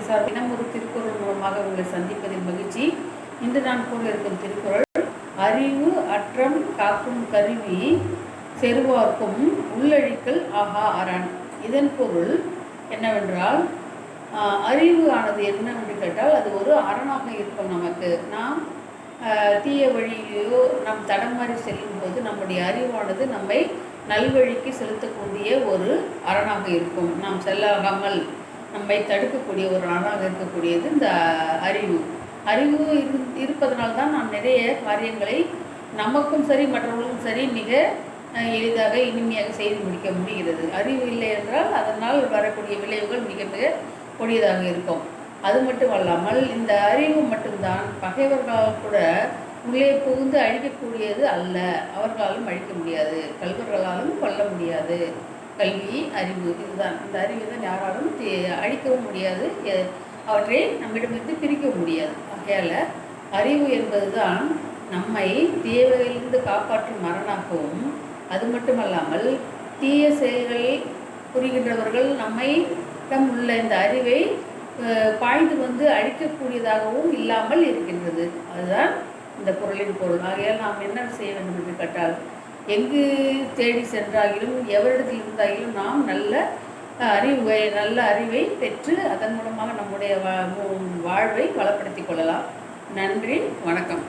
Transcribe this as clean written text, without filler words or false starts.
Sir தினம் ஒரு திருக்குறள் மூலமாக உங்களை சந்திப்பதில் மகிழ்ச்சி. இன்று நான் கூற இருக்கும் திருக்குறள், அறிவு அற்றம் காக்கும் கருவி செருவார்க்கும் உள்ளழிக்கல் ஆகா அரண். இதன் பொருள் என்னவென்றால், அறிவு ஆனது என்னவென்று கேட்டால் அது ஒரு அரணாக இருக்கும். நமக்கு நாம் தீய வழியிலேயோ நம் தடமாறி செல்லும் போது நம்முடைய அறிவானது நம்மை நல்வழிக்கு செலுத்தக்கூடிய ஒரு அரணாக இருக்கும். நாம் செல்லாகாமல் நம்மை தடுக்கக்கூடிய ஒரு அரணாக இருக்கக்கூடியது இந்த அறிவு. அறிவு இருப்பதனால்தான் நாம் நிறைய காரியங்களை நமக்கும் சரி மற்றவர்களுக்கும் சரி மிக எளிதாக இனிமையாக செய்து முடிக்க முடிகிறது. அறிவு இல்லை என்றால் அதனால் வரக்கூடிய விளைவுகள் மிக மிக கொடியதாக இருக்கும். அது மட்டுமல்லாமல் இந்த அறிவு மட்டும்தான் பகைவர்களால் கூட உள்ளே புகுந்து அழிக்கக்கூடியது அல்ல. அவர்களாலும் அழிக்க முடியாது, கல்வர்களாலும் கொல்ல முடியாது. கல்வி அறிவு இதுதான். இந்த அறிவு தான் யாராலும் அழிக்கவும் முடியாது, அவற்றை நம்மிடமிருந்து பிரிக்கவும் முடியாது. ஆகையால் அறிவு என்பது தான் நம்மை தீயவையிலிருந்து காப்பாற்றும் மரணாகவும், அது மட்டுமல்லாமல் தீய செயல்களை புரிகின்றவர்கள் நம்மிடம் உள்ள இந்த அறிவை பாய்ந்து வந்து அழிக்கக்கூடியதாகவும் இல்லாமல் இருக்கின்றது. அதுதான் இந்த குறளின் பொருள். ஆகையால் நாம் என்ன செய்ய வேண்டும் என்று கேட்டால், எங்கு தேடி சென்றாகிலும் எவரிடத்தில் இருந்தாகிலும் நாம் நல்ல அறிவை பெற்று அதன் மூலமாக நம்முடைய வாழ்வை வளப்படுத்திக் கொள்ளலாம். நன்றி, வணக்கம்.